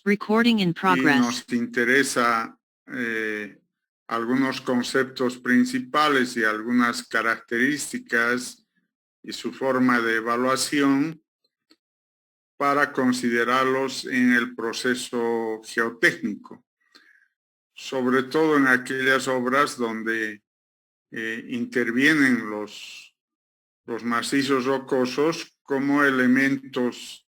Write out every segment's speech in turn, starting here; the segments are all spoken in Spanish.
Recording in y progress. nos interesa algunos conceptos principales y algunas características y su forma de evaluación para considerarlos en el proceso geotécnico, sobre todo en aquellas obras donde intervienen los macizos rocosos como elementos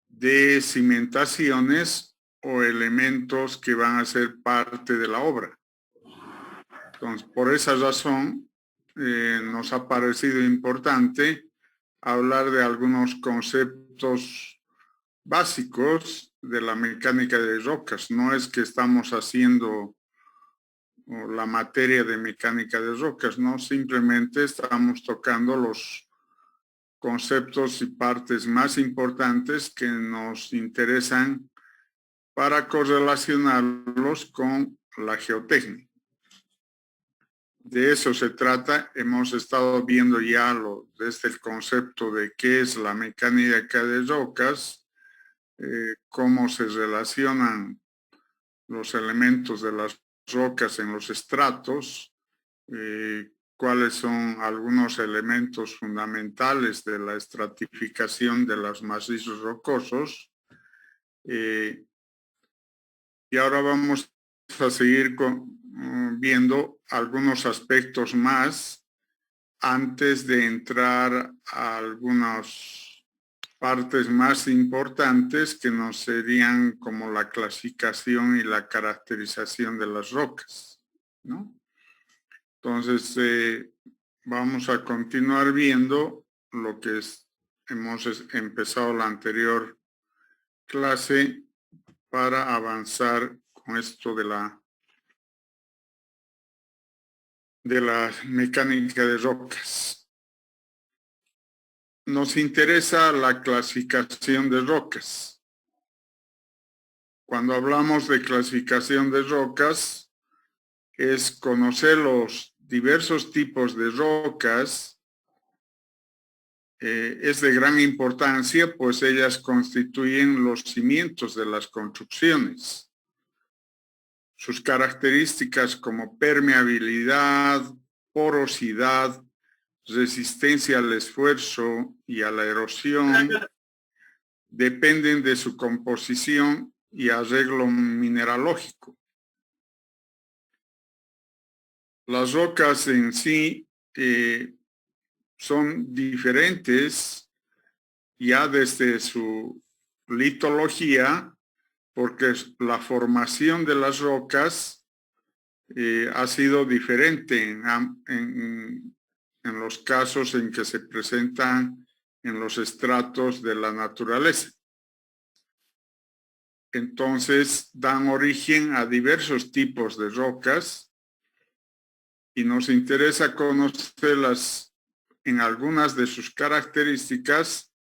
de cimentaciones o elementos que van a ser parte de la obra. Entonces, por esa razón, nos ha parecido importante hablar de algunos conceptos básicos de la mecánica de rocas. No es que estamos haciendo la materia de mecánica de rocas, no, simplemente estamos tocando los conceptos y partes más importantes que nos interesan para correlacionarlos con la geotecnia. De eso se trata. Hemos estado viendo ya desde el concepto de qué es la mecánica de rocas, cómo se relacionan los elementos de las rocas en los estratos, cuáles son algunos elementos fundamentales de la estratificación de los macizos rocosos. Y ahora vamos a seguir viendo algunos aspectos más antes de entrar a algunas partes más importantes que nos serían como la clasificación y la caracterización de las rocas, ¿no? Entonces, vamos a continuar viendo lo que hemos empezado la anterior clase para avanzar con esto de la mecánica de rocas. Nos interesa la clasificación de rocas. Cuando hablamos de clasificación de rocas, es conocer los diversos tipos de rocas. Es de gran importancia, pues ellas constituyen los cimientos de las construcciones. Sus características como permeabilidad, porosidad, resistencia al esfuerzo y a la erosión dependen de su composición y arreglo mineralógico. Las rocas en sí son diferentes ya desde su litología, porque la formación de las rocas ha sido diferente en los casos en que se presentan en los estratos de la naturaleza. Entonces, dan origen a diversos tipos de rocas y nos interesa conocerlas en algunas de sus características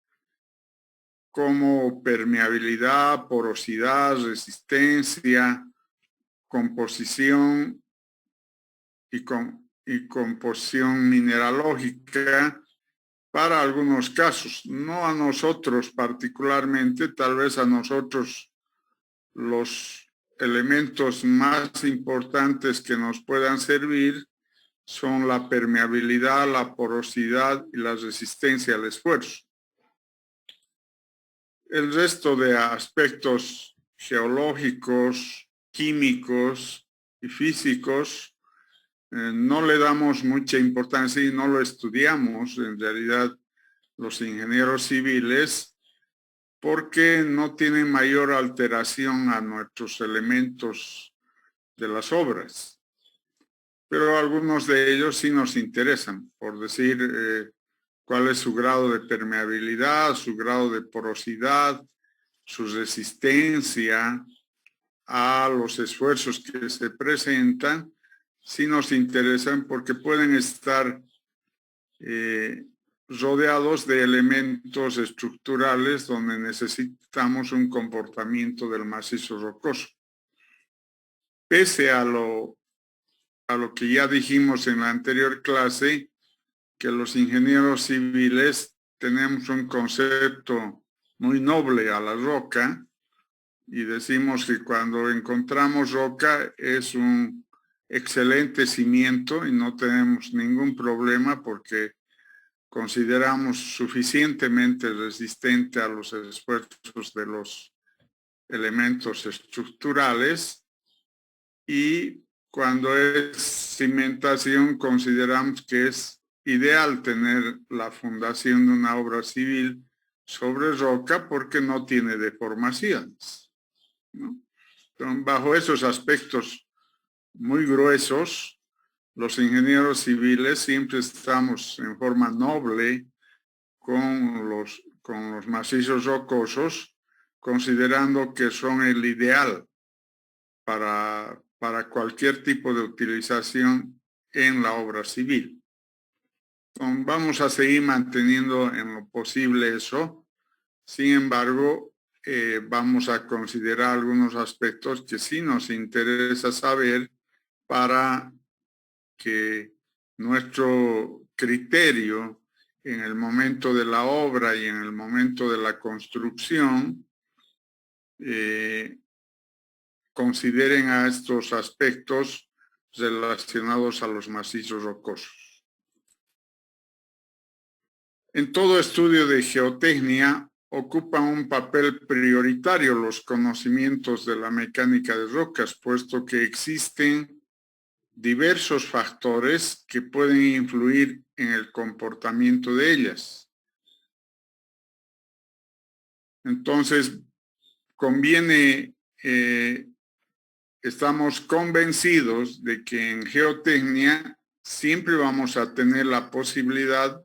como permeabilidad, porosidad, resistencia, composición y composición mineralógica para algunos casos. No a nosotros particularmente, tal vez a nosotros los elementos más importantes que nos puedan servir son la permeabilidad, la porosidad y la resistencia al esfuerzo. El resto de aspectos geológicos, químicos y físicos no le damos mucha importancia y no lo estudiamos en realidad los ingenieros civiles porque no tienen mayor alteración a nuestros elementos de las obras. Pero algunos de ellos sí nos interesan, por decir cuál es su grado de permeabilidad, su grado de porosidad, su resistencia a los esfuerzos que se presentan, sí nos interesan porque pueden estar rodeados de elementos estructurales donde necesitamos un comportamiento del macizo rocoso. Pese a lo que ya dijimos en la anterior clase, que los ingenieros civiles tenemos un concepto muy noble a la roca, y decimos que cuando encontramos roca es un excelente cimiento y no tenemos ningún problema porque consideramos suficientemente resistente a los esfuerzos de los elementos estructurales, y cuando es cimentación consideramos que es ideal tener la fundación de una obra civil sobre roca porque no tiene deformaciones, ¿no? Entonces, bajo esos aspectos muy gruesos, los ingenieros civiles siempre estamos en forma noble con los macizos rocosos, considerando que son el ideal para cualquier tipo de utilización en la obra civil. Entonces, vamos a seguir manteniendo en lo posible eso. Sin embargo, vamos a considerar algunos aspectos que sí nos interesa saber para que nuestro criterio en el momento de la obra y en el momento de la construcción consideren a estos aspectos relacionados a los macizos rocosos. En todo estudio de geotecnia ocupan un papel prioritario los conocimientos de la mecánica de rocas, puesto que existen diversos factores que pueden influir en el comportamiento de ellas. Entonces, conviene, estamos convencidos de que en geotecnia siempre vamos a tener la posibilidad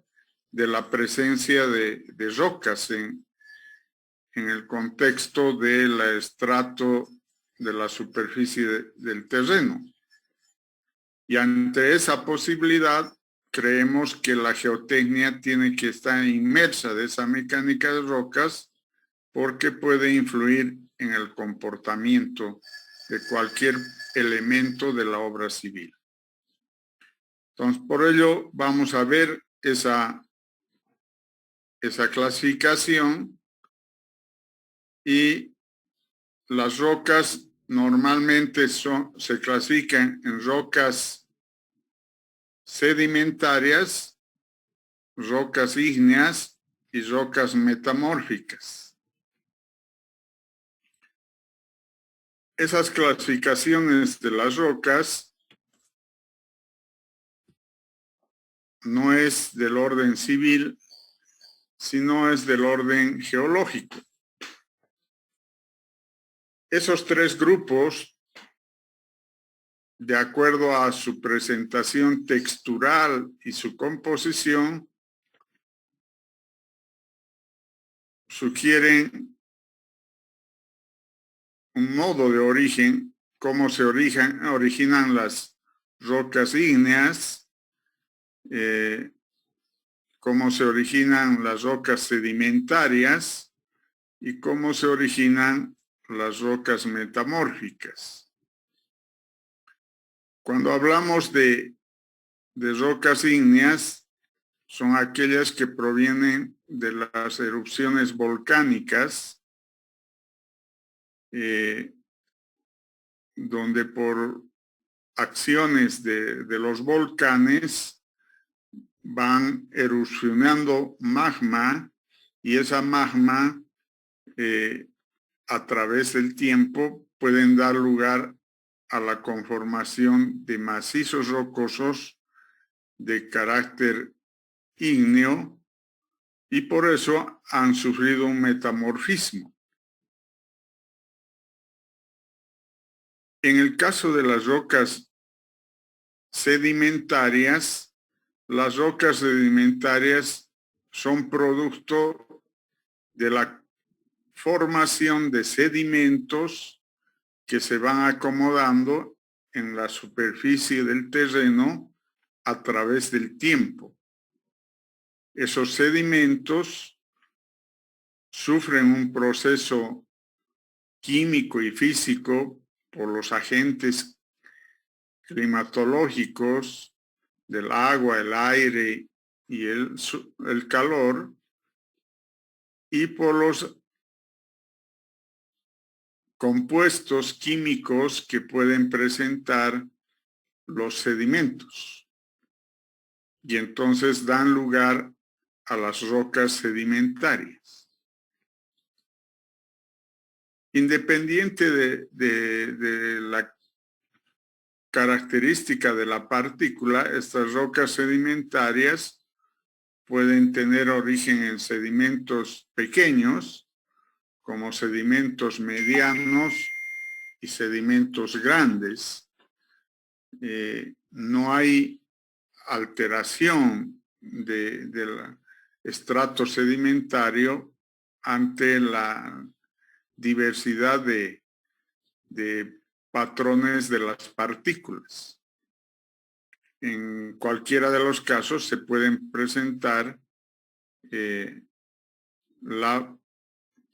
de la presencia de rocas en el contexto del estrato de la superficie del terreno. Y ante esa posibilidad, creemos que la geotecnia tiene que estar inmersa de esa mecánica de rocas porque puede influir en el comportamiento de cualquier elemento de la obra civil. Entonces, por ello, vamos a ver esa clasificación, y las rocas normalmente se clasifican en rocas sedimentarias, rocas ígneas y rocas metamórficas. Esas clasificaciones de las rocas no es del orden civil, sino es del orden geológico. Esos tres grupos, de acuerdo a su presentación textural y su composición, sugieren un modo de origen, cómo se originan las rocas ígneas, cómo se originan las rocas sedimentarias y cómo se originan las rocas metamórficas. Cuando hablamos de rocas ígneas, son aquellas que provienen de las erupciones volcánicas, donde por acciones de los volcanes van erupcionando magma, y esa magma a través del tiempo pueden dar lugar a la conformación de macizos rocosos de carácter ígneo, y por eso han sufrido un metamorfismo. En el caso de las rocas sedimentarias, las rocas sedimentarias son producto de la formación de sedimentos que se van acomodando en la superficie del terreno a través del tiempo. Esos sedimentos sufren un proceso químico y físico por los agentes climatológicos del agua, el aire y el calor, y por los compuestos químicos que pueden presentar los sedimentos. Y entonces dan lugar a las rocas sedimentarias. Independiente de la característica de la partícula, estas rocas sedimentarias pueden tener origen en sedimentos pequeños, como sedimentos medianos y sedimentos grandes. No hay alteración del estrato sedimentario ante la diversidad de patrones de las partículas. En cualquiera de los casos se pueden presentar la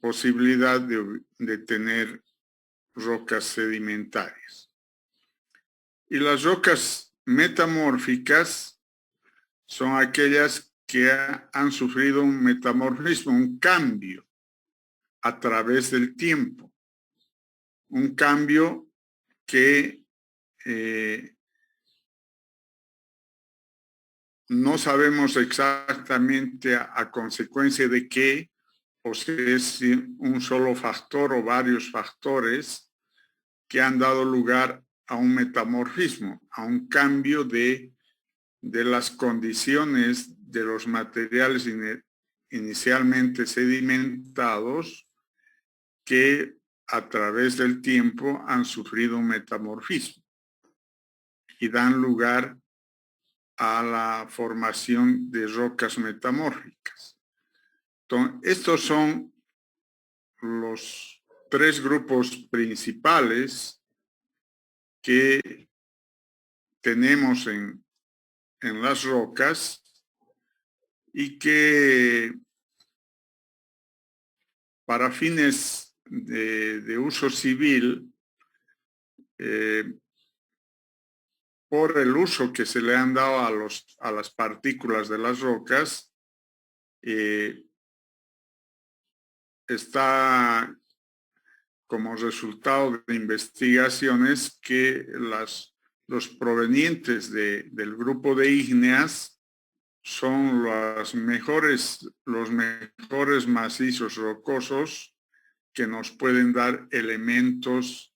posibilidad de tener rocas sedimentarias. Y las rocas metamórficas son aquellas que han sufrido un metamorfismo, un cambio a través del tiempo. Un cambio que no sabemos exactamente a consecuencia de qué, o si es un solo factor o varios factores que han dado lugar a un metamorfismo, a un cambio de las condiciones de los materiales inicialmente sedimentados que a través del tiempo han sufrido un metamorfismo y dan lugar a la formación de rocas metamórficas. Entonces, estos son los tres grupos principales que tenemos en las rocas y que para fines de uso civil, por el uso que se le han dado a las partículas de las rocas, está como resultado de investigaciones que los provenientes del grupo de ígneas son los mejores macizos rocosos que nos pueden dar elementos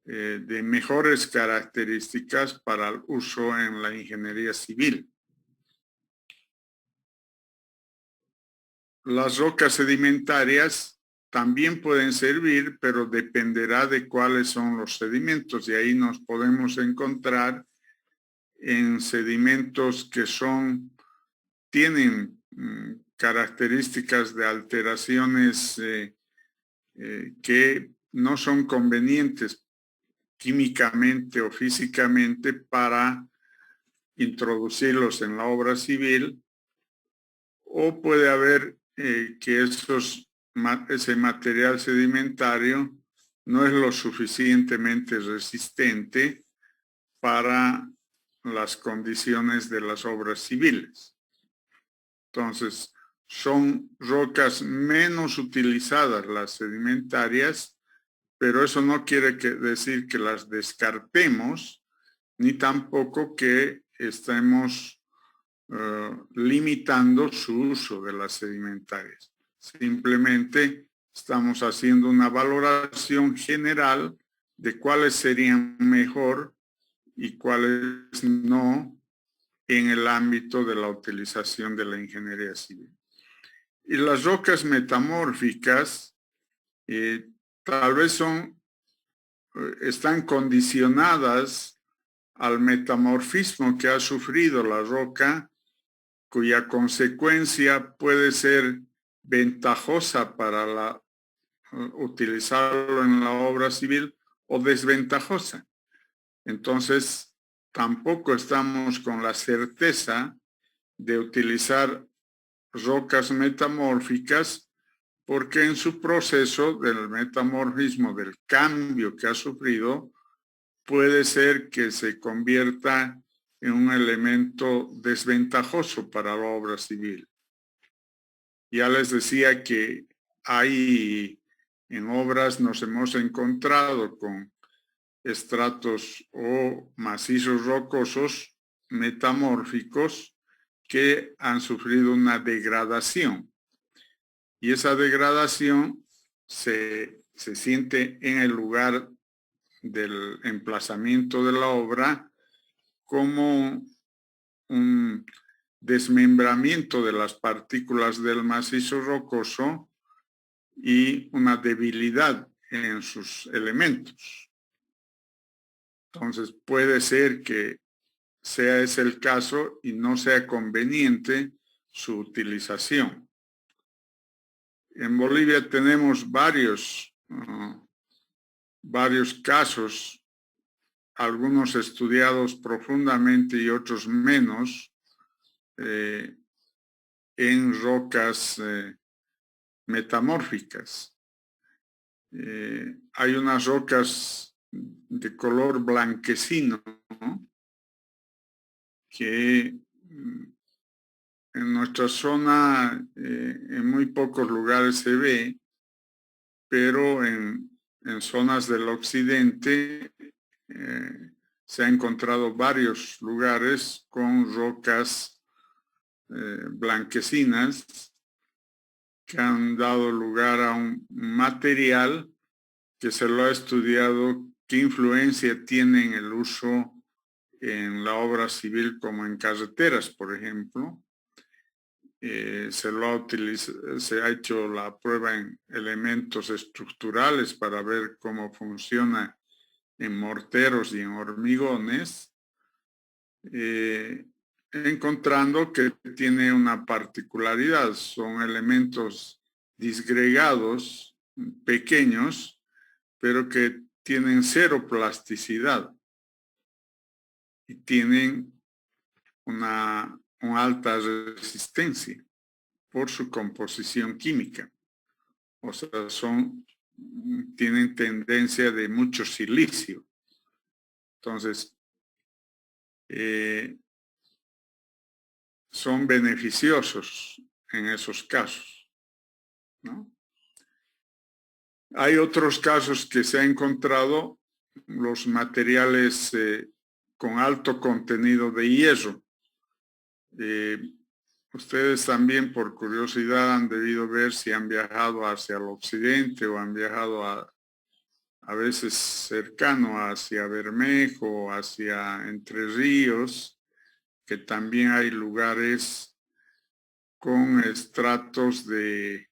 de mejores características para el uso en la ingeniería civil. Las rocas sedimentarias también pueden servir, pero dependerá de cuáles son los sedimentos, y ahí nos podemos encontrar en sedimentos que tienen características de alteraciones que no son convenientes químicamente o físicamente para introducirlos en la obra civil, o puede haber que ese material sedimentario no es lo suficientemente resistente para las condiciones de las obras civiles. Entonces, son rocas menos utilizadas las sedimentarias, pero eso no quiere decir que las descartemos, ni tampoco que estemos limitando su uso de las sedimentarias. Simplemente estamos haciendo una valoración general de cuáles serían mejor y cuáles no en el ámbito de la utilización de la ingeniería civil. Y las rocas metamórficas tal vez están condicionadas al metamorfismo que ha sufrido la roca, cuya consecuencia puede ser ventajosa para utilizarlo en la obra civil o desventajosa. Entonces, tampoco estamos con la certeza de utilizar rocas metamórficas, porque en su proceso del metamorfismo, del cambio que ha sufrido, puede ser que se convierta en un elemento desventajoso para la obra civil. Ya les decía que hay En obras nos hemos encontrado con estratos o macizos rocosos metamórficos que han sufrido una degradación. Y esa degradación se siente en el lugar del emplazamiento de la obra como un desmembramiento de las partículas del macizo rocoso y una debilidad en sus elementos. Entonces puede ser que sea ese el caso y no sea conveniente su utilización. En Bolivia tenemos varios casos, algunos estudiados profundamente y otros menos, en rocas metamórficas. Hay unas rocas de color blanquecino, ¿no?, que en nuestra zona en muy pocos lugares se ve, pero en zonas del occidente se ha encontrado varios lugares con rocas blanquecinas que han dado lugar a un material que se lo ha estudiado qué influencia tiene en el uso en la obra civil como en carreteras, por ejemplo. Se ha hecho la prueba en elementos estructurales para ver cómo funciona en morteros y en hormigones, encontrando que tiene una particularidad. Son elementos disgregados, pequeños, pero que tienen cero plasticidad y tienen una alta resistencia por su composición química. O sea, tienen tendencia de mucho silicio. Entonces, son beneficiosos en esos casos, ¿no? Hay otros casos que se ha encontrado los materiales con alto contenido de hierro. Ustedes también, por curiosidad, han debido ver si han viajado hacia el occidente o han viajado a veces cercano hacia Bermejo, hacia Entre Ríos, que también hay lugares con estratos de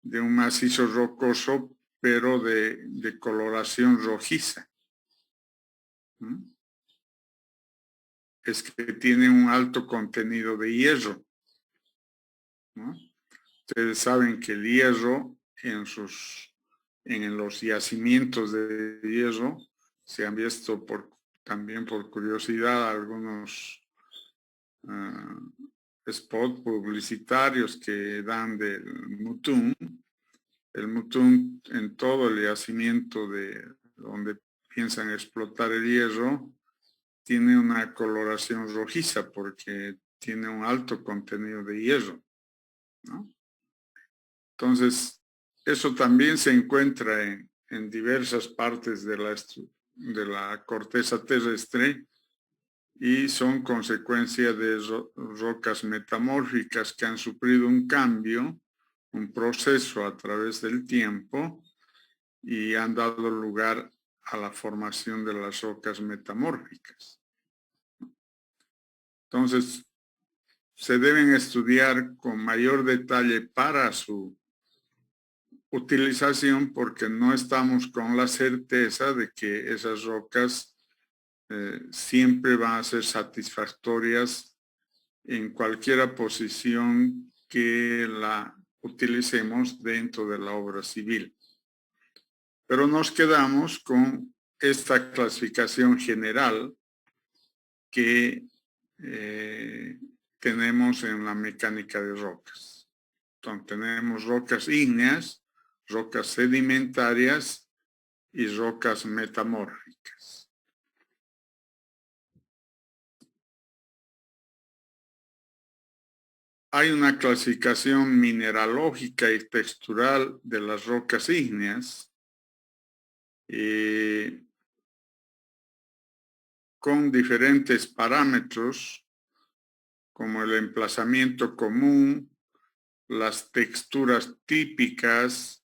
un macizo rocoso, pero de coloración rojiza. Es que tiene un alto contenido de hierro, ¿no? Ustedes saben que el hierro en los yacimientos de hierro se han visto también por curiosidad algunos spots publicitarios que dan del mutún. El mutún en todo el yacimiento de donde piensan explotar el hierro tiene una coloración rojiza porque tiene un alto contenido de hierro, ¿no? Entonces, eso también se encuentra en diversas partes de la corteza terrestre y son consecuencia de rocas metamórficas que han sufrido un cambio, un proceso a través del tiempo y han dado lugar a la formación de las rocas metamórficas. Entonces, se deben estudiar con mayor detalle para su utilización porque no estamos con la certeza de que esas rocas siempre van a ser satisfactorias en cualquier posición que la utilicemos dentro de la obra civil. Pero nos quedamos con esta clasificación general que tenemos en la mecánica de rocas. Entonces tenemos rocas ígneas, rocas sedimentarias y rocas metamórficas. hay una clasificación mineralógica y textural de las rocas ígneas con diferentes parámetros como el emplazamiento común, las texturas típicas,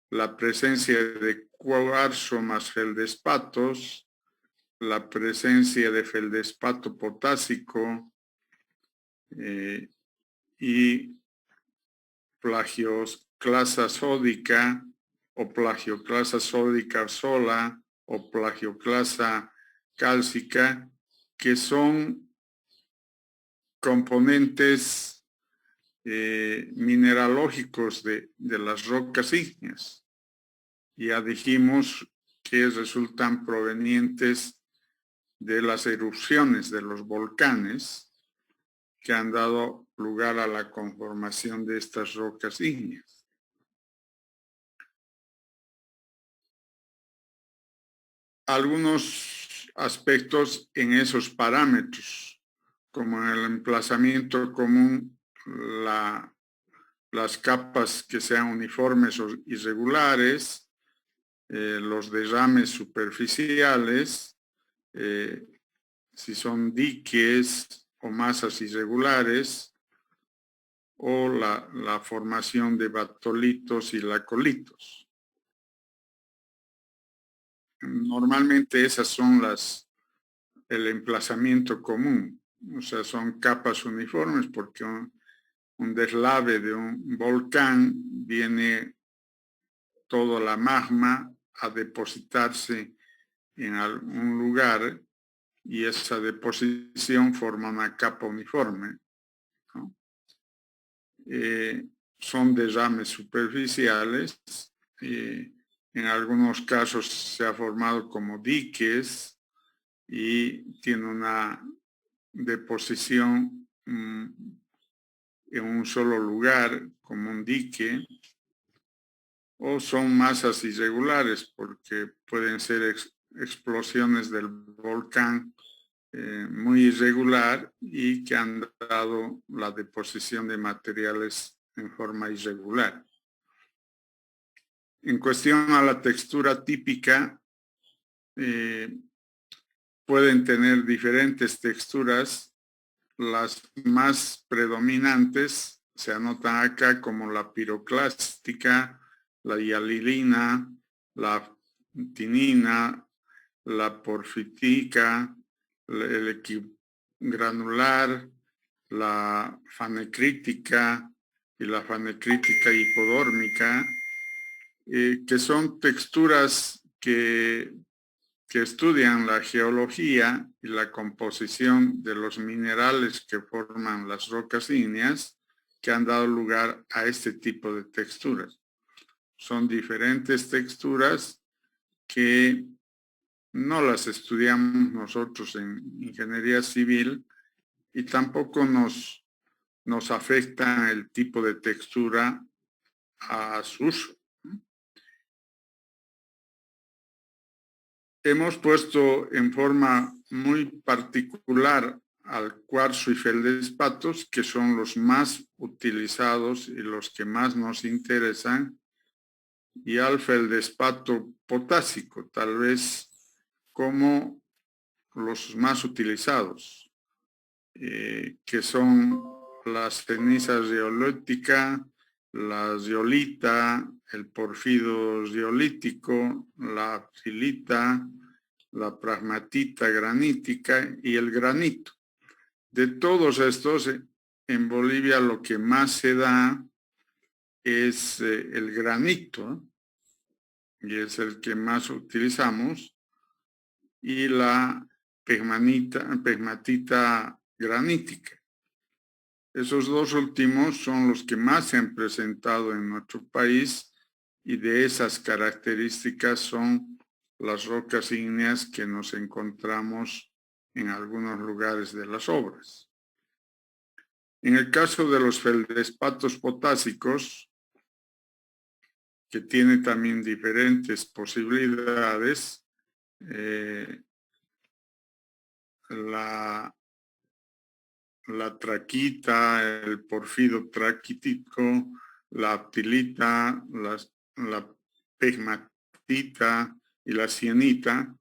la presencia de cuarzo más feldespatos, la presencia de feldespato potásico y plagioclasa sódica o plagioclasa sódica sola o plagioclasa cálcica, que son componentes mineralógicos de las rocas ígneas. Ya dijimos que resultan provenientes de las erupciones de los volcanes que han dado lugar a la conformación de estas rocas ígneas. Algunos aspectos en esos parámetros, como en el emplazamiento común, las capas que sean uniformes o irregulares, los derrames superficiales, si son diques o masas irregulares, o la formación de batolitos y lacolitos. Normalmente esas son el emplazamiento común, o sea, son capas uniformes porque un deslave de un volcán viene toda la magma a depositarse en algún lugar y esa deposición forma una capa uniforme, ¿no? Son derrames superficiales, en algunos casos se ha formado como diques y tiene una deposición en un solo lugar como un dique, o son masas irregulares porque pueden ser explosiones del volcán muy irregular y que han dado la deposición de materiales en forma irregular. En cuestión a la textura típica, pueden tener diferentes texturas. Las más predominantes se anotan acá como la piroclástica, la hialilina, la tinina, la porfitica, el equigranular, la fanecrítica y la fanecrítica hipodórmica, que son texturas que estudian la geología y la composición de los minerales que forman las rocas ígneas que han dado lugar a este tipo de texturas. Son diferentes texturas que no las estudiamos nosotros en ingeniería civil y tampoco nos afecta el tipo de textura a su uso. Hemos puesto en forma muy particular al cuarzo y feldespatos, que son los más utilizados y los que más nos interesan, y al feldespato potásico, tal vez como los más utilizados, que son las cenizas riolítica, la riolita, el porfido riolítico, la argilita, la pragmatita granítica y el granito. De todos estos, en Bolivia lo que más se da es el granito, y es el que más utilizamos, y la pegmatita granítica. Esos dos últimos son los que más se han presentado en nuestro país y de esas características son las rocas ígneas que nos encontramos en algunos lugares de las obras. En el caso de los feldespatos potásicos, que tiene también diferentes posibilidades, la la traquita, el porfido traquítico, la aptilita, la pegmatita y la cianita,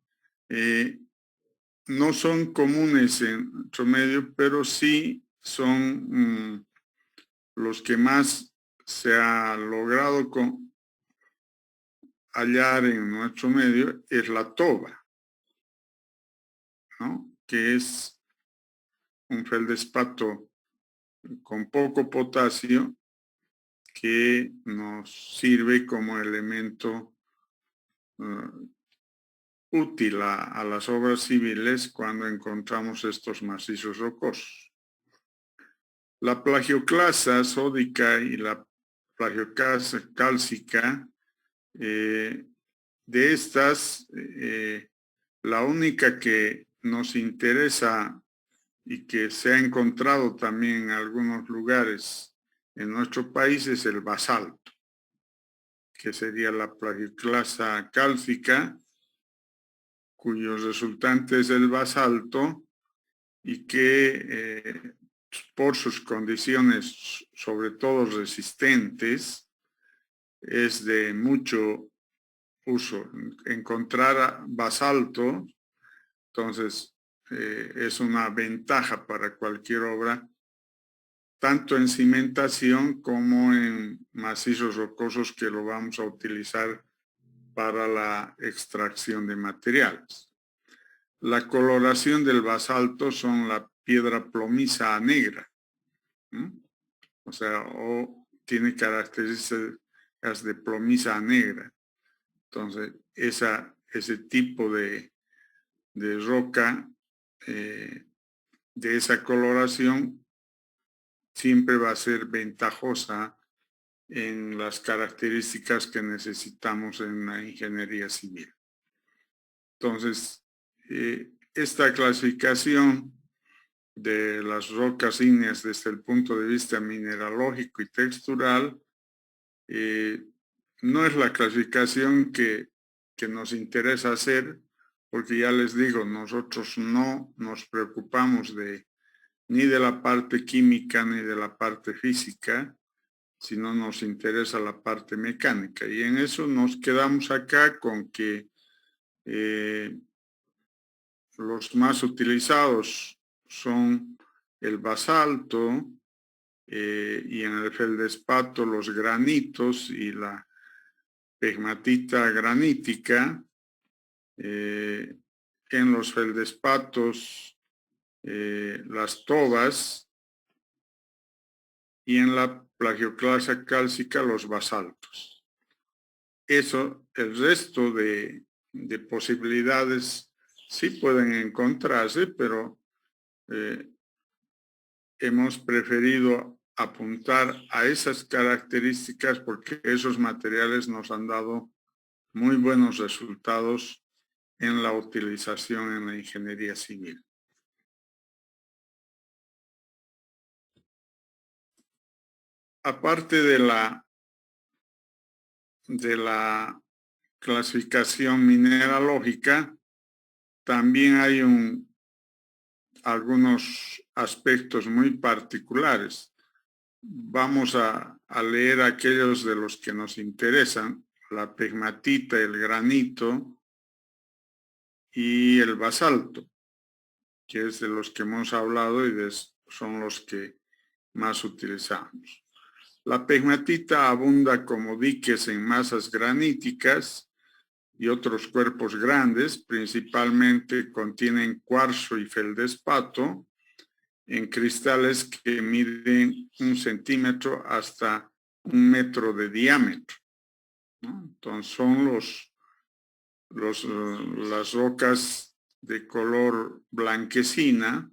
no son comunes en nuestro medio, pero sí son los que más se ha logrado hallar en nuestro medio es la toba, ¿no? Que es un feldespato con poco potasio que nos sirve como elemento útil a las obras civiles cuando encontramos estos macizos rocosos. La plagioclasa sódica y la plagioclasa cálcica, de estas, la única que nos interesa y que se ha encontrado también en algunos lugares en nuestro país es el basalto, que sería la plagioclasa cálcica, cuyo resultante es el basalto y que por sus condiciones, sobre todo resistentes, es de mucho uso. Encontrar basalto, entonces, es una ventaja para cualquier obra, tanto en cimentación como en macizos rocosos que lo vamos a utilizar para la extracción de materiales. La coloración del basalto son la piedra plomiza negra, o sea, o tiene características de plomiza negra. Entonces, ese tipo de roca de esa coloración siempre va a ser ventajosa en las características que necesitamos en la ingeniería civil. Entonces, esta clasificación de las rocas ígneas desde el punto de vista mineralógico y textural no es la clasificación que nos interesa hacer, porque ya les digo, nosotros no nos preocupamos ni de la parte química ni de la parte física, sino nos interesa la parte mecánica. Y en eso nos quedamos acá con que los más utilizados son el basalto y en el feldespato los granitos y la pegmatita granítica. En los feldespatos las tobas y en la plagioclasa cálcica los basaltos. Eso, el resto de posibilidades sí pueden encontrarse, pero hemos preferido apuntar a esas características porque esos materiales nos han dado muy buenos resultados en la utilización en la ingeniería civil. Aparte de la clasificación mineralógica, también hay algunos aspectos muy particulares. Vamos a leer aquellos de los que nos interesan: la pegmatita, el granito y el basalto, que es de los que hemos hablado y son los que más utilizamos. La pegmatita abunda como diques en masas graníticas y otros cuerpos grandes, principalmente contienen cuarzo y feldespato en cristales que miden 1 centímetro hasta 1 metro de diámetro, ¿no? Entonces son las rocas de color blanquecina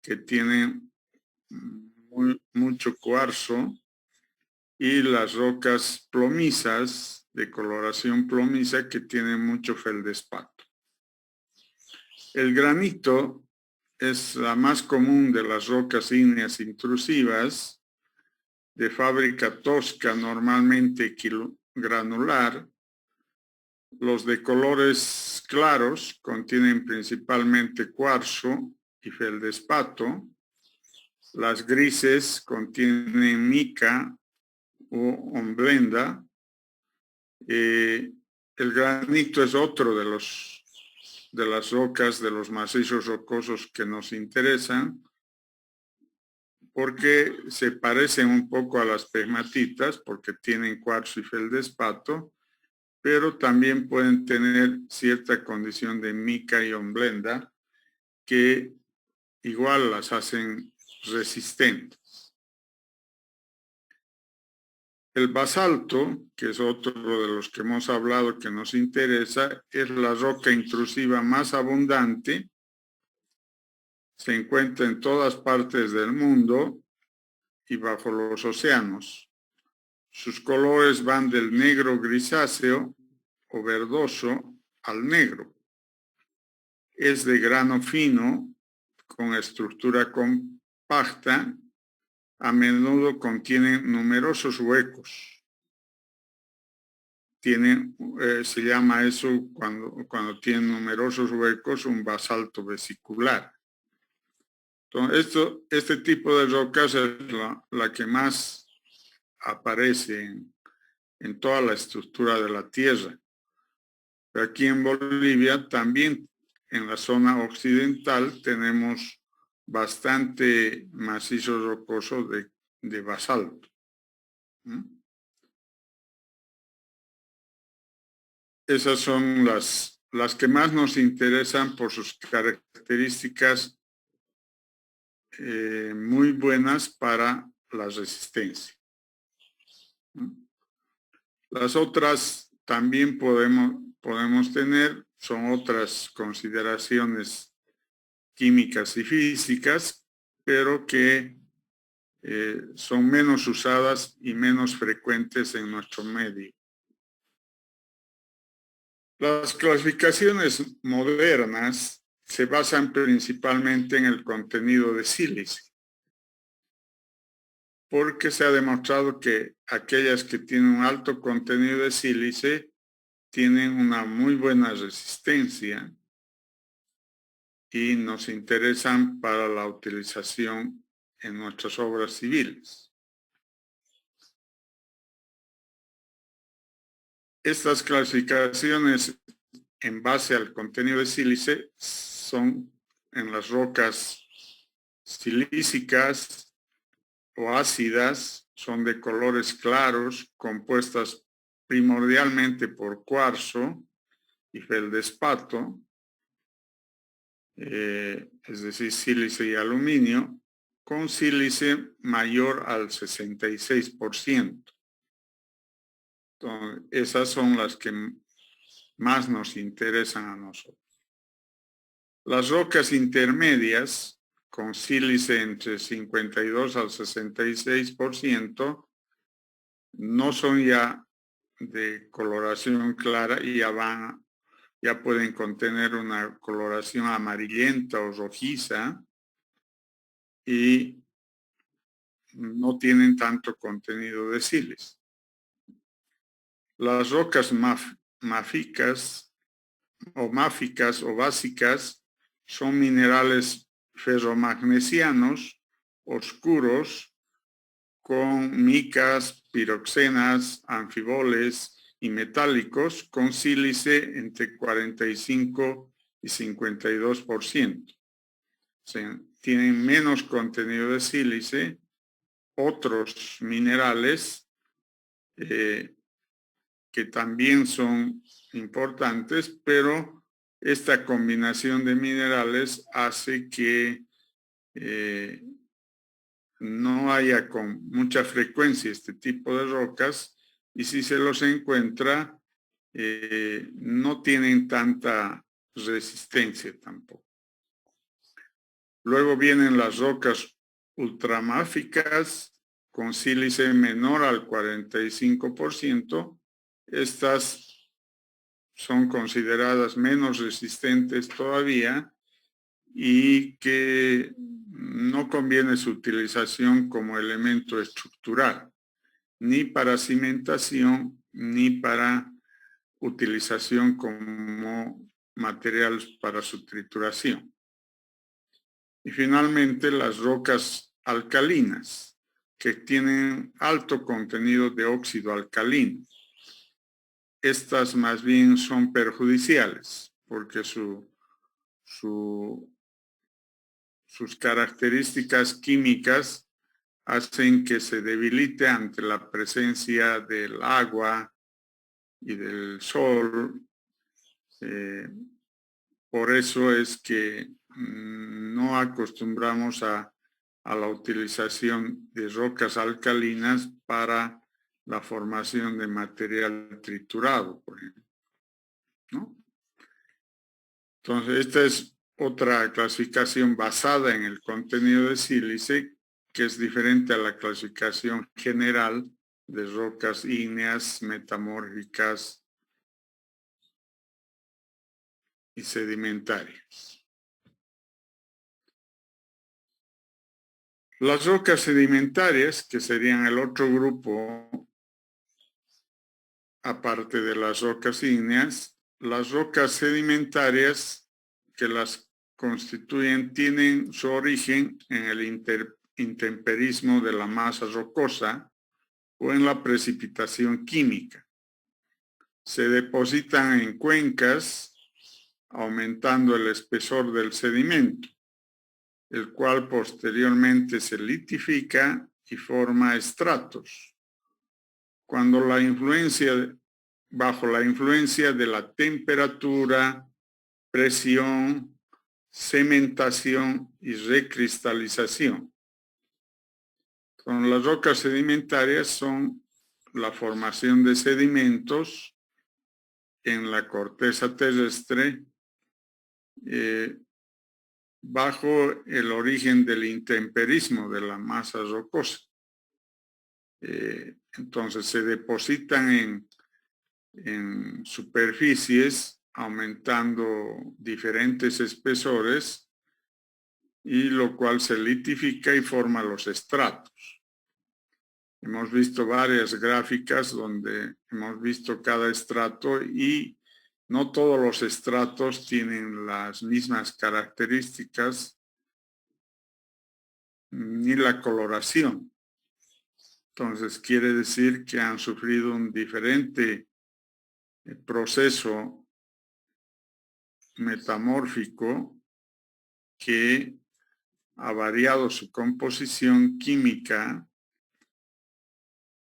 que tienen mucho cuarzo, y las rocas plomizas de coloración plomiza que tienen mucho feldespato. El granito es la más común de las rocas ígneas intrusivas, de fábrica tosca, normalmente granular. Los de colores claros contienen principalmente cuarzo y feldespato. Las grises contienen mica o hornblenda. El granito es otro de las rocas, de los macizos rocosos que nos interesan, porque se parecen un poco a las pegmatitas, porque tienen cuarzo y feldespato, pero también pueden tener cierta condición de mica y hornblenda que igual las hacen resistentes. El basalto, que es otro de los que hemos hablado que nos interesa, es la roca intrusiva más abundante. Se encuentra en todas partes del mundo y bajo los océanos. Sus colores van del negro grisáceo o verdoso al negro. Es de grano fino, con estructura compacta. A menudo contienen numerosos huecos. Se llama eso cuando tiene numerosos huecos, un basalto vesicular. Entonces, este tipo de rocas es la que más aparece en toda la estructura de la Tierra. Pero aquí en Bolivia también, en la zona occidental, tenemos bastante macizo rocoso de basalto. Esas son las que más nos interesan por sus características muy buenas para la resistencia. Las otras también podemos tener, son otras consideraciones químicas y físicas, pero que son menos usadas y menos frecuentes en nuestro medio. Las clasificaciones modernas se basan principalmente en el contenido de sílice, porque se ha demostrado que aquellas que tienen un alto contenido de sílice tienen una muy buena resistencia y nos interesan para la utilización en nuestras obras civiles. Estas clasificaciones en base al contenido de sílice son en las rocas silícicas o ácidas, son de colores claros, compuestas primordialmente por cuarzo y feldespato, es decir, sílice y aluminio, con sílice mayor al 66%. Entonces, esas son las que más nos interesan a nosotros. Las rocas intermedias, con sílice entre 52 al 66%, no son ya de coloración clara y ya pueden contener una coloración amarillenta o rojiza y no tienen tanto contenido de sílice. Las rocas máficas o básicas son minerales ferromagnesianos oscuros con micas, piroxenas, anfiboles y metálicos con sílice entre 45 y 52%. O sea, tienen menos contenido de sílice. Otros minerales que también son importantes, pero esta combinación de minerales hace que no haya con mucha frecuencia este tipo de rocas y si se los encuentra, no tienen tanta resistencia tampoco. Luego vienen las rocas ultramáficas con sílice menor al 45%. Estas son consideradas menos resistentes todavía y que no conviene su utilización como elemento estructural, ni para cimentación, ni para utilización como material para su trituración. Y finalmente las rocas alcalinas, que tienen alto contenido de óxido alcalino. Estas más bien son perjudiciales porque sus características químicas hacen que se debilite ante la presencia del agua y del sol. Por eso es que no acostumbramos a la utilización de rocas alcalinas para la formación de material triturado, por ejemplo, ¿no? Entonces, esta es otra clasificación basada en el contenido de sílice, que es diferente a la clasificación general de rocas ígneas, metamórficas y sedimentarias. Las rocas sedimentarias, que serían el otro grupo, aparte de las rocas ígneas, las rocas sedimentarias que las constituyen tienen su origen en el intemperismo de la masa rocosa o en la precipitación química. Se depositan en cuencas, aumentando el espesor del sedimento, el cual posteriormente se litifica y forma estratos. Bajo la influencia de la temperatura, presión, cementación y recristalización. Las rocas sedimentarias son la formación de sedimentos en la corteza terrestre bajo el origen del intemperismo de la masa rocosa. Entonces se depositan en superficies aumentando diferentes espesores y lo cual se litifica y forma los estratos. Hemos visto varias gráficas donde hemos visto cada estrato y no todos los estratos tienen las mismas características ni la coloración. Entonces quiere decir que han sufrido un diferente proceso metamórfico que ha variado su composición química,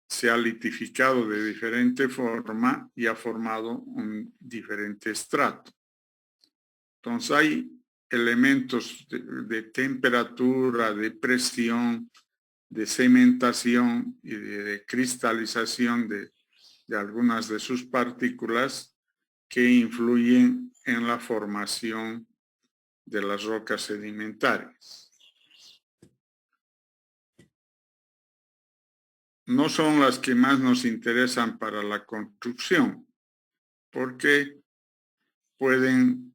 se ha litificado de diferente forma y ha formado un diferente estrato. Entonces hay elementos de temperatura, de presión, de cementación y de cristalización de algunas de sus partículas que influyen en la formación de las rocas sedimentarias. No son las que más nos interesan para la construcción, porque pueden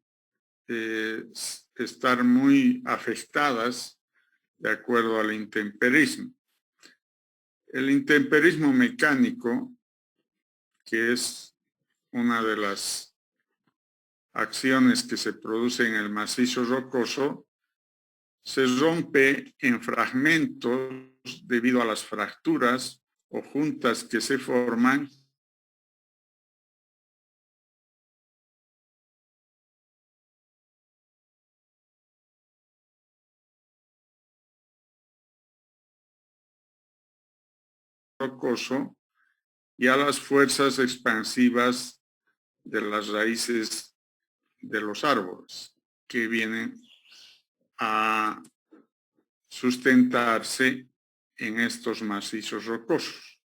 estar muy afectadas de acuerdo al intemperismo. El intemperismo mecánico, que es una de las acciones que se produce en el macizo rocoso, se rompe en fragmentos debido a las fracturas o juntas que se forman rocoso y a las fuerzas expansivas de las raíces de los árboles que vienen a sustentarse en estos macizos rocosos.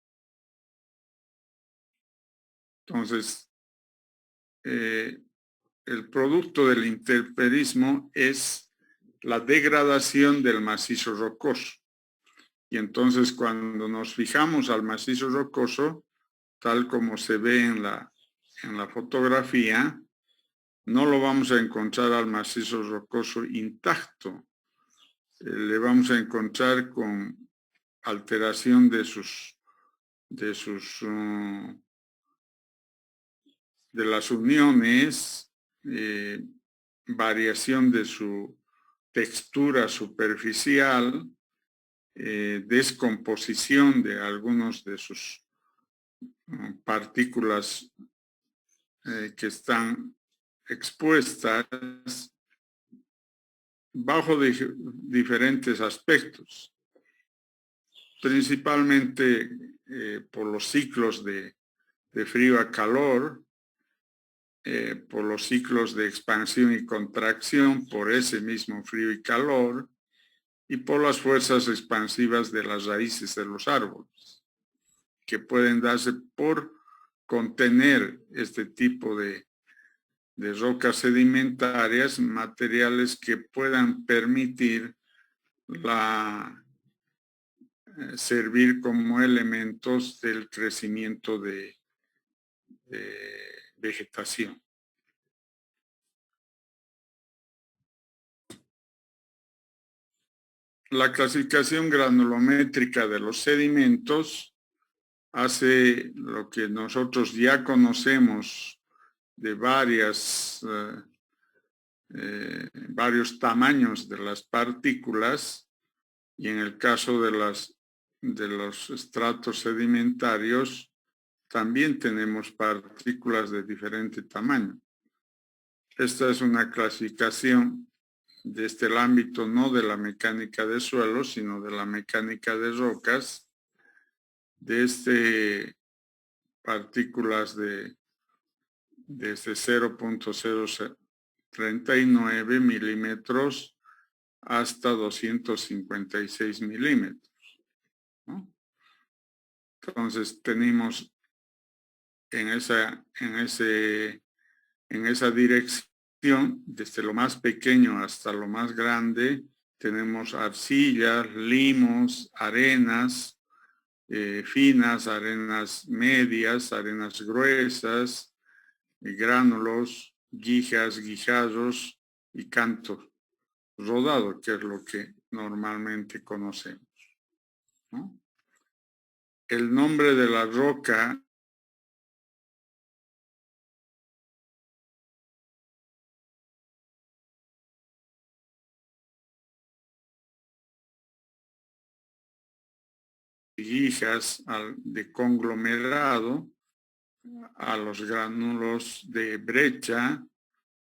Entonces, el producto del intemperismo es la degradación del macizo rocoso. Y entonces cuando nos fijamos al macizo rocoso, tal como se ve en la fotografía, no lo vamos a encontrar al macizo rocoso intacto. Le vamos a encontrar con alteración de las uniones, variación de su textura superficial, descomposición de algunos de sus partículas que están expuestas bajo diferentes aspectos, principalmente por los ciclos de frío a calor, por los ciclos de expansión y contracción, por ese mismo frío y calor, y por las fuerzas expansivas de las raíces de los árboles, que pueden darse por contener este tipo de rocas sedimentarias, materiales que puedan permitir servir como elementos del crecimiento de vegetación. La clasificación granulométrica de los sedimentos hace lo que nosotros ya conocemos de varios tamaños de las partículas, y en el caso de los estratos sedimentarios también tenemos partículas de diferente tamaño. Esta es una clasificación desde el ámbito no de la mecánica de suelos, sino de la mecánica de rocas, desde partículas desde 0.039 milímetros hasta 256 milímetros, ¿no? Entonces tenemos en esa dirección, desde lo más pequeño hasta lo más grande, tenemos arcillas, limos, arenas finas, arenas medias, arenas gruesas, gránulos, guijas, guijarros y canto rodado, que es lo que normalmente conocemos, ¿no? El nombre de la roca guijas de conglomerado, a los gránulos de brecha,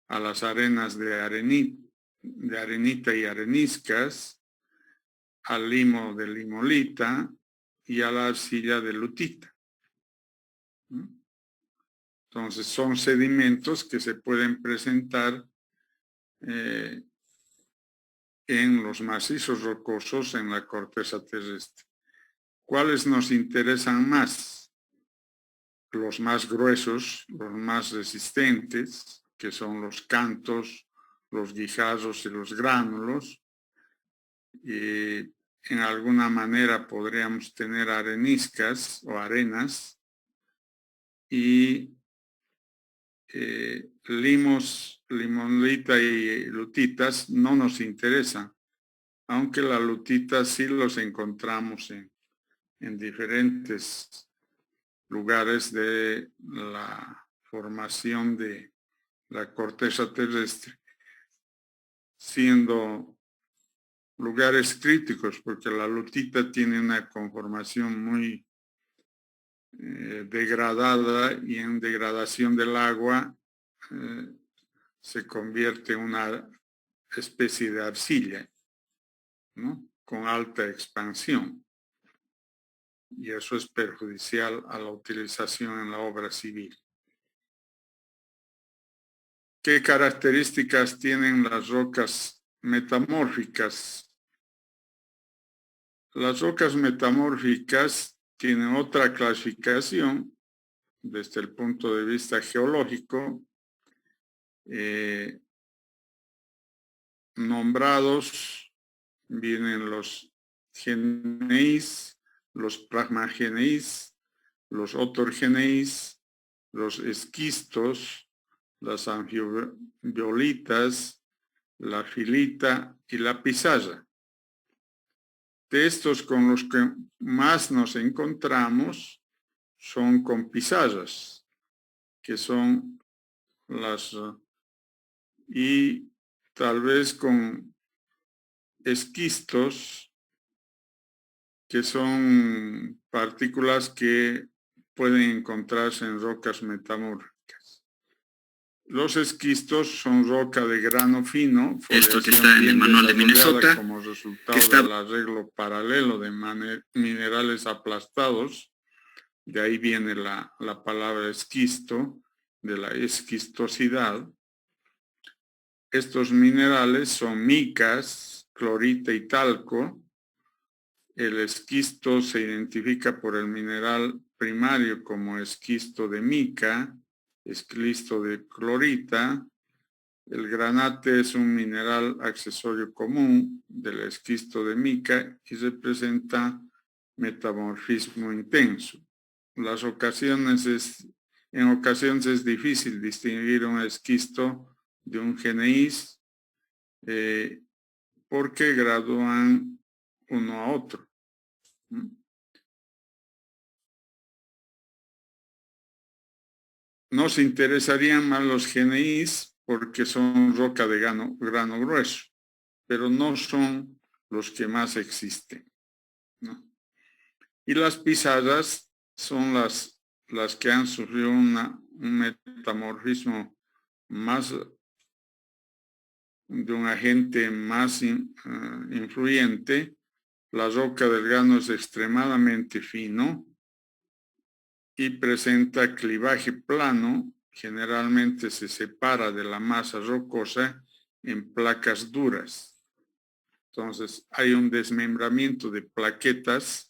a las arenas de arenita y areniscas, al limo de limolita y a la arcilla de lutita. Entonces son sedimentos que se pueden presentar en los macizos rocosos en la corteza terrestre. ¿Cuáles nos interesan más? Los más gruesos, los más resistentes, que son los cantos, los guijarros y los gránulos. Y en alguna manera podríamos tener areniscas o arenas, y limos, limonita y lutitas no nos interesan, aunque la lutita sí los encontramos en diferentes lugares de la formación de la corteza terrestre, siendo lugares críticos, porque la lutita tiene una conformación muy degradada, y en degradación del agua se convierte en una especie de arcilla, ¿no? Con alta expansión, y eso es perjudicial a la utilización en la obra civil. ¿Qué características tienen las rocas metamórficas? Las rocas metamórficas tienen otra clasificación desde el punto de vista geológico, nombrados vienen los geneis, los plasmageneis, los otorgeneis, los esquistos, las angiobiolitas, la filita y la pizarra. De estos, con los que más nos encontramos son con pizarras, que son y tal vez con esquistos, que son partículas que pueden encontrarse en rocas metamórficas. Los esquistos son roca de grano fino, esto que está en el manual de Minnesota, como resultado del arreglo paralelo de minerales aplastados. De ahí viene la palabra esquisto, de la esquistosidad. Estos minerales son micas, clorita y talco. El esquisto se identifica por el mineral primario como esquisto de mica, esquisto de clorita. El granate es un mineral accesorio común del esquisto de mica y representa metamorfismo intenso. En ocasiones es difícil distinguir un esquisto de un gneis porque gradúan uno a otro. Nos interesarían más los gneis porque son roca de grano grueso, pero no son los que más existen, ¿no? Y las pizarras son las que han sufrido un metamorfismo más de un agente más influyente. La roca del grano es extremadamente fino y presenta clivaje plano. Generalmente se separa de la masa rocosa en placas duras. Entonces hay un desmembramiento de plaquetas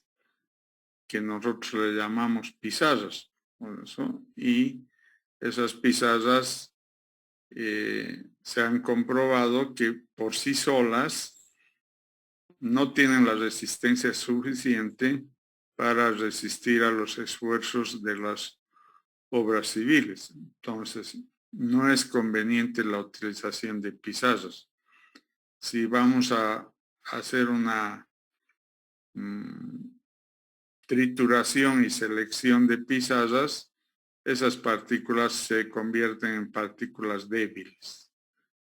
que nosotros le llamamos pizarras. Y esas pizarras se han comprobado que por sí solas no tienen la resistencia suficiente para resistir a los esfuerzos de las obras civiles. Entonces, no es conveniente la utilización de pizarras. Si vamos a hacer una trituración y selección de pizarras, esas partículas se convierten en partículas débiles.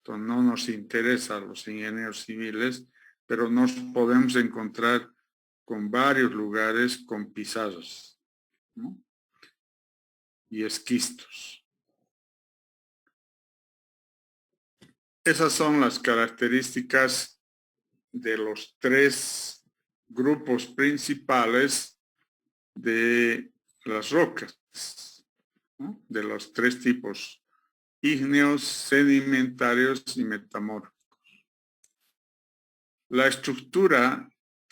Entonces, no nos interesa a los ingenieros civiles, pero nos podemos encontrar con varios lugares con pizarras, ¿no? Y esquistos. Esas son las características de los tres grupos principales de las rocas, ¿no? De los tres tipos: ígneos, sedimentarios y metamórficos. La estructura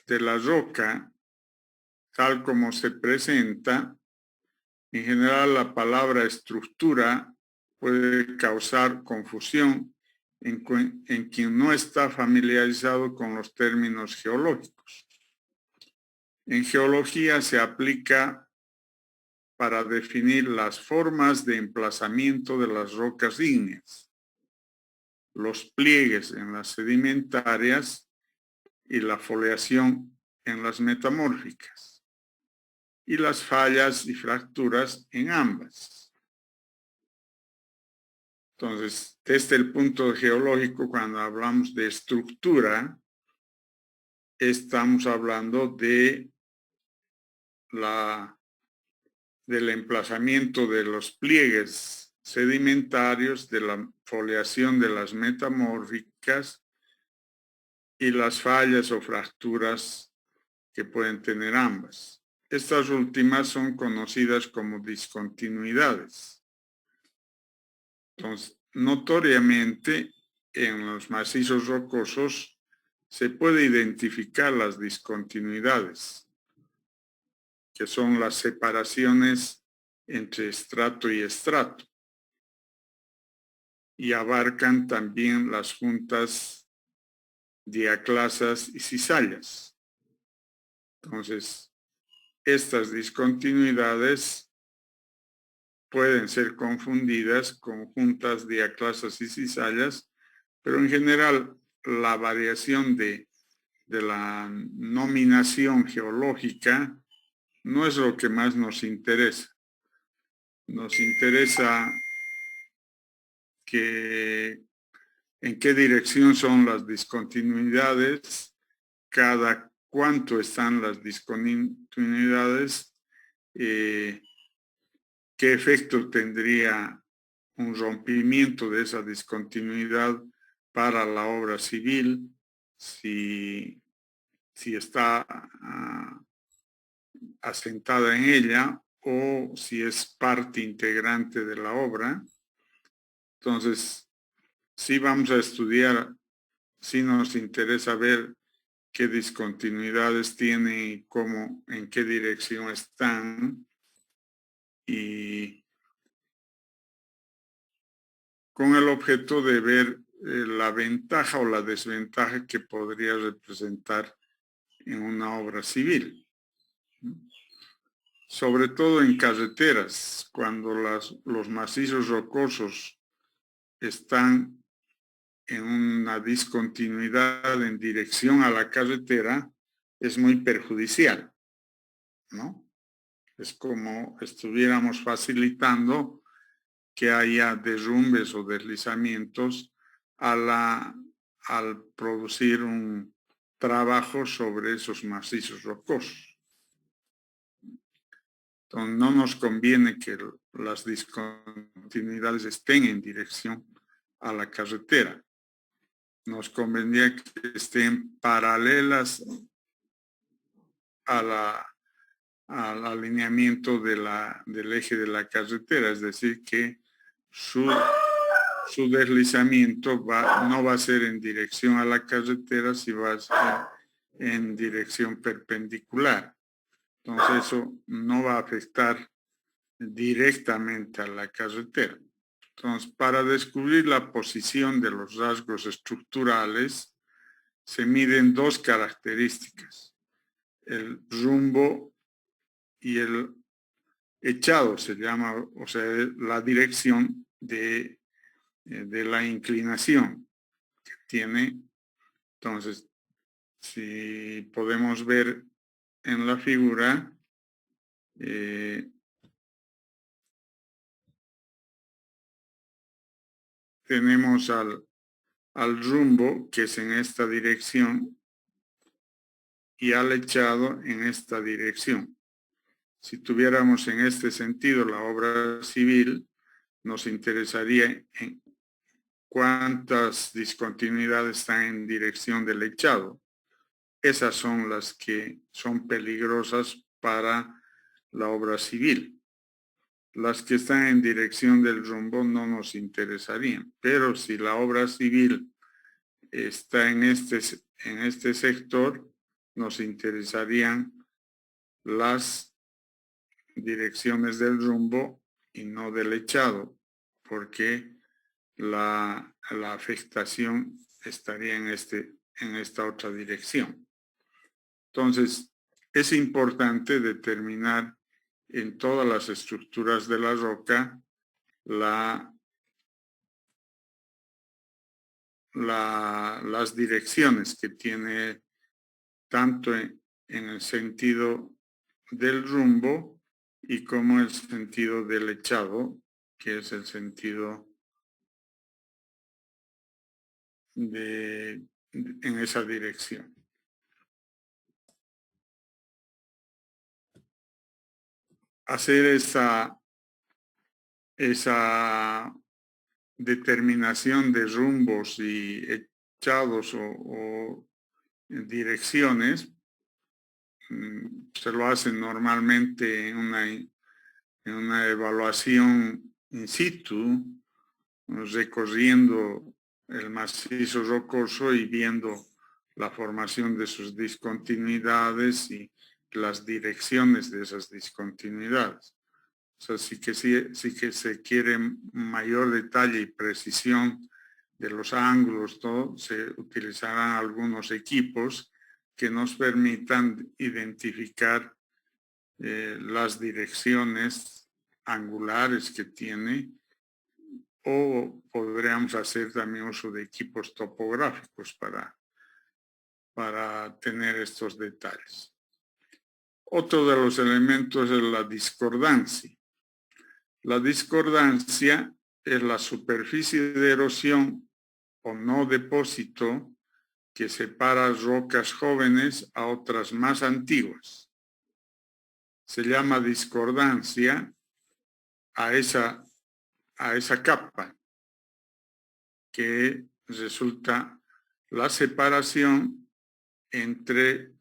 de la roca, tal como se presenta, en general la palabra estructura puede causar confusión en quien no está familiarizado con los términos geológicos. En geología se aplica para definir las formas de emplazamiento de las rocas ígneas, los pliegues en las sedimentarias y la foliación en las metamórficas, y las fallas y fracturas en ambas. Entonces, desde el punto geológico, cuando hablamos de estructura, estamos hablando del emplazamiento de los pliegues sedimentarios, de la foliación de las metamórficas y las fallas o fracturas que pueden tener ambas. Estas últimas son conocidas como discontinuidades. Entonces, notoriamente, en los macizos rocosos se puede identificar las discontinuidades, que son las separaciones entre estrato y estrato, y abarcan también las juntas diaclasas y cizallas. Entonces, estas discontinuidades pueden ser confundidas con juntas diaclasas y cizallas, pero en general la variación de la nominación geológica no es lo que más nos interesa. Nos interesa en qué dirección son las discontinuidades, cada cuánto están las discontinuidades, qué efecto tendría un rompimiento de esa discontinuidad para la obra civil, si está asentada en ella o si es parte integrante de la obra. Entonces, sí vamos a estudiar, sí nos interesa ver qué discontinuidades tiene y cómo, en qué dirección están, y con el objeto de ver la ventaja o la desventaja que podría representar en una obra civil. Sobre todo en carreteras, cuando los macizos rocosos están en una discontinuidad en dirección a la carretera, es muy perjudicial, ¿no? Es como estuviéramos facilitando que haya derrumbes o deslizamientos al producir un trabajo sobre esos macizos rocosos. Entonces, no nos conviene que las discontinuidades estén en dirección a la carretera. Nos convendría que estén paralelas al alineamiento del eje de la carretera, es decir, que su deslizamiento no va a ser en dirección a la carretera, sino va a ser en dirección perpendicular. Entonces eso no va a afectar directamente a la carretera. Entonces, para descubrir la posición de los rasgos estructurales, se miden dos características: el rumbo y el echado, se llama, o sea, la dirección de la inclinación que tiene. Entonces, si podemos ver en la figura, tenemos al rumbo, que es en esta dirección, y al echado en esta dirección. Si tuviéramos en este sentido la obra civil, nos interesaría en cuántas discontinuidades están en dirección del echado. Esas son las que son peligrosas para la obra civil. Las que están en dirección del rumbo no nos interesarían, pero si la obra civil está en este sector, nos interesarían las direcciones del rumbo y no del echado, porque la afectación estaría en esta otra dirección. Entonces, es importante determinar en todas las estructuras de la roca las direcciones que tiene, tanto en el sentido del rumbo y como el sentido del echado, que es el sentido en esa dirección. Hacer esa determinación de rumbos y echados o direcciones se lo hacen normalmente en una evaluación in situ, recorriendo el macizo rocoso y viendo la formación de sus discontinuidades y las direcciones de esas discontinuidades. O sea, sí que se quiere mayor detalle y precisión de los ángulos, todo, se utilizarán algunos equipos que nos permitan identificar las direcciones angulares que tiene, o podríamos hacer también uso de equipos topográficos para tener estos detalles. Otro de los elementos es la discordancia. La discordancia es la superficie de erosión o no depósito que separa rocas jóvenes a otras más antiguas. Se llama discordancia a esa capa, que resulta la separación entre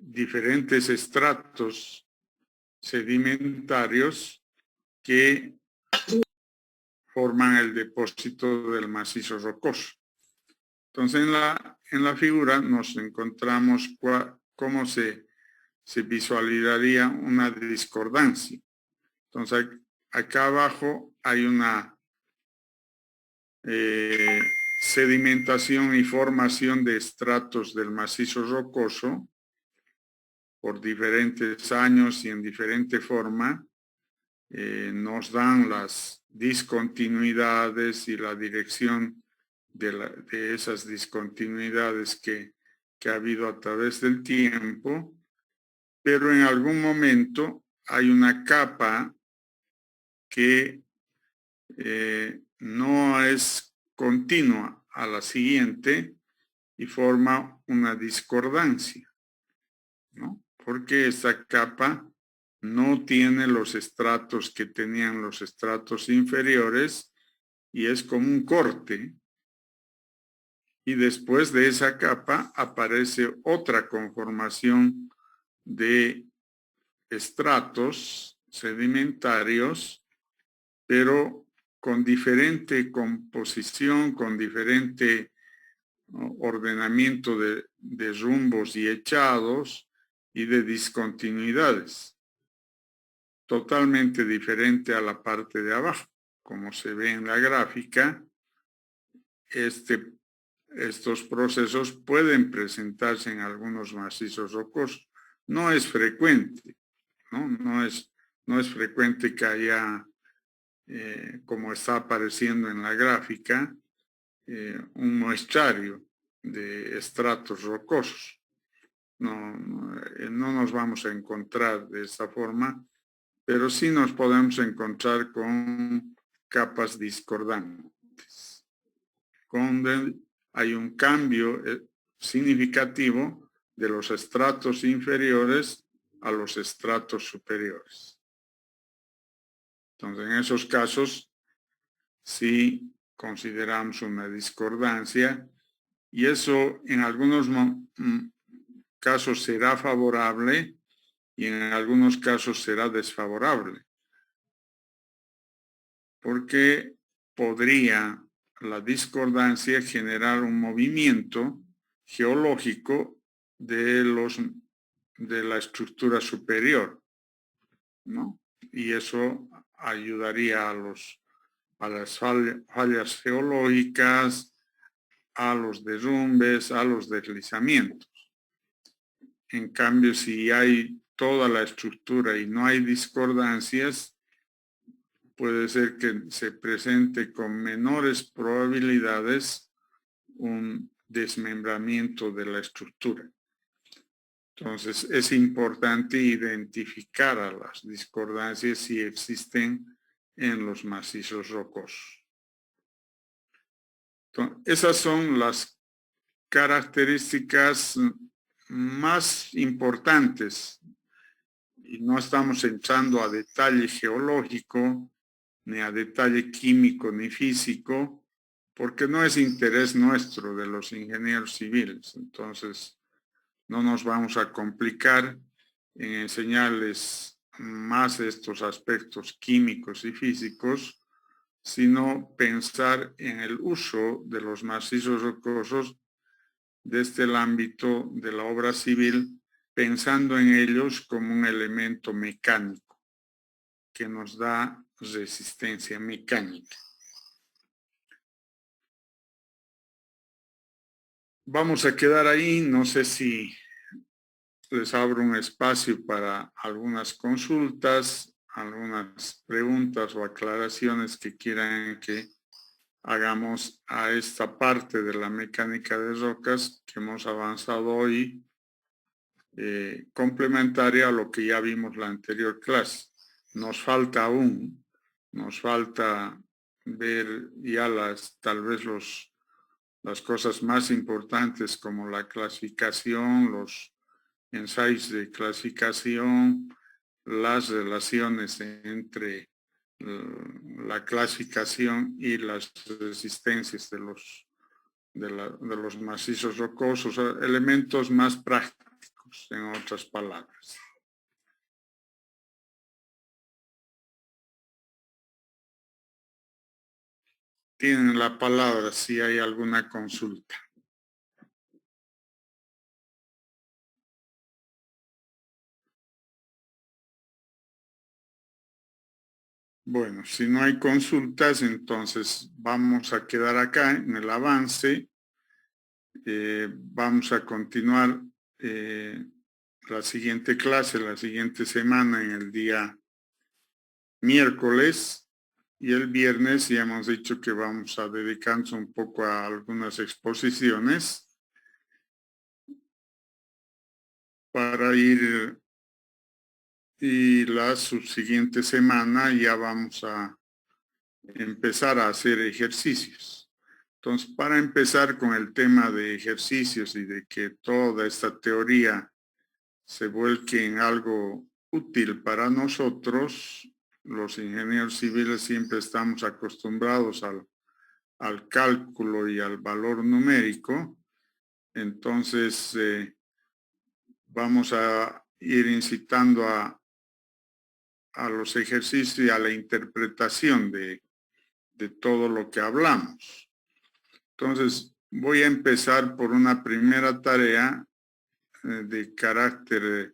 diferentes estratos sedimentarios que forman el depósito del macizo rocoso. Entonces, en la figura nos encontramos cómo se visualizaría una discordancia. Entonces, acá abajo hay una sedimentación y formación de estratos del macizo rocoso por diferentes años y en diferente forma. Nos dan las discontinuidades y la dirección de esas discontinuidades que ha habido a través del tiempo, pero en algún momento hay una capa que no es continua a la siguiente y forma una discordancia, ¿no? Porque esta capa no tiene los estratos que tenían los estratos inferiores y es como un corte. Y después de esa capa aparece otra conformación de estratos sedimentarios, pero con diferente composición, con diferente ordenamiento de rumbos y echados y de discontinuidades. Totalmente diferente a la parte de abajo. Como se ve en la gráfica, estos procesos pueden presentarse en algunos macizos rocosos. No es frecuente, ¿no? No es frecuente que haya, como está apareciendo en la gráfica, un muestrario de estratos rocosos. No nos vamos a encontrar de esta forma, pero sí nos podemos encontrar con capas discordantes, donde hay un cambio significativo de los estratos inferiores a los estratos superiores. Entonces, en esos casos, sí consideramos una discordancia y eso en algunos casos será favorable y en algunos casos será desfavorable, porque podría la discordancia generar un movimiento geológico de la estructura superior, ¿no? Y eso ayudaría a las fallas geológicas, a los derrumbes, a los deslizamientos. En cambio, si hay toda la estructura y no hay discordancias, puede ser que se presente con menores probabilidades un desmembramiento de la estructura. Entonces, es importante identificar a las discordancias si existen en los macizos rocosos. Entonces, esas son las características más importantes. Y no estamos entrando a detalle geológico, ni a detalle químico, ni físico, porque no es interés nuestro de los ingenieros civiles. Entonces, no nos vamos a complicar en enseñarles más estos aspectos químicos y físicos, sino pensar en el uso de los macizos rocosos desde el ámbito de la obra civil, pensando en ellos como un elemento mecánico que nos da resistencia mecánica. Vamos a quedar ahí, no sé si les abro un espacio para algunas consultas, algunas preguntas o aclaraciones que quieran que hagamos a esta parte de la mecánica de rocas que hemos avanzado hoy, complementaria a lo que ya vimos la anterior clase. Nos falta ver ya tal vez las cosas más importantes como la clasificación, los ensayos de clasificación, las relaciones entre la clasificación y las resistencias de los macizos rocosos, elementos más prácticos, en otras palabras. Tienen la palabra si hay alguna consulta. Bueno, si no hay consultas, entonces vamos a quedar acá en el avance. Vamos a continuar la siguiente clase, la siguiente semana, en el día miércoles, y el viernes ya hemos dicho que vamos a dedicarnos un poco a algunas exposiciones para ir, y la subsiguiente semana ya vamos a empezar a hacer ejercicios. Entonces, para empezar con el tema de ejercicios y de que toda esta teoría se vuelque en algo útil para nosotros, los ingenieros civiles siempre estamos acostumbrados al cálculo y al valor numérico. Entonces, vamos a ir incitando a los ejercicios y a la interpretación de todo lo que hablamos. Entonces, voy a empezar por una primera tarea de carácter,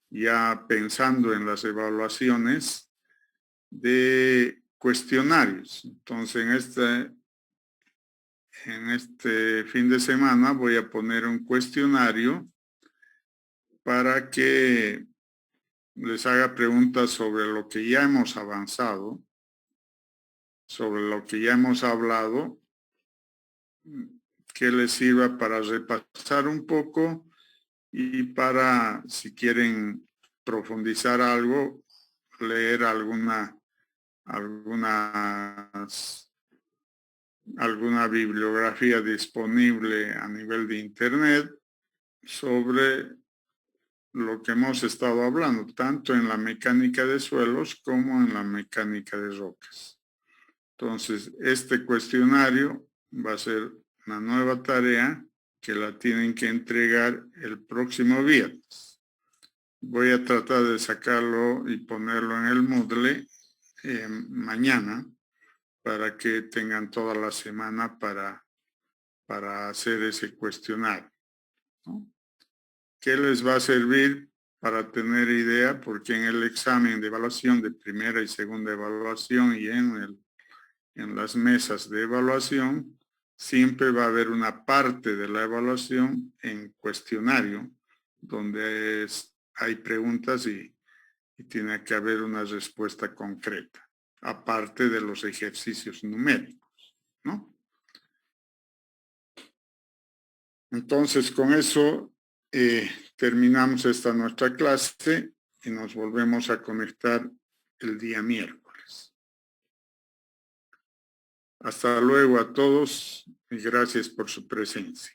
ya pensando en las evaluaciones, de cuestionarios. Entonces, en este fin de semana voy a poner un cuestionario para que les haga preguntas sobre lo que ya hemos avanzado, sobre lo que ya hemos hablado, que les sirva para repasar un poco y para, si quieren profundizar algo, leer alguna bibliografía disponible a nivel de internet sobre lo que hemos estado hablando, tanto en la mecánica de suelos como en la mecánica de rocas. Entonces, este cuestionario va a ser una nueva tarea que la tienen que entregar el próximo viernes. Voy a tratar de sacarlo y ponerlo en el Moodle mañana para que tengan toda la semana para hacer ese cuestionario, ¿no? ¿Qué les va a servir para tener idea? Porque en el examen de evaluación de primera y segunda evaluación y en las mesas de evaluación, siempre va a haber una parte de la evaluación en cuestionario, donde hay preguntas y tiene que haber una respuesta concreta, aparte de los ejercicios numéricos, ¿no? Entonces, con eso terminamos esta nuestra clase y nos volvemos a conectar el día miércoles. Hasta luego a todos y gracias por su presencia.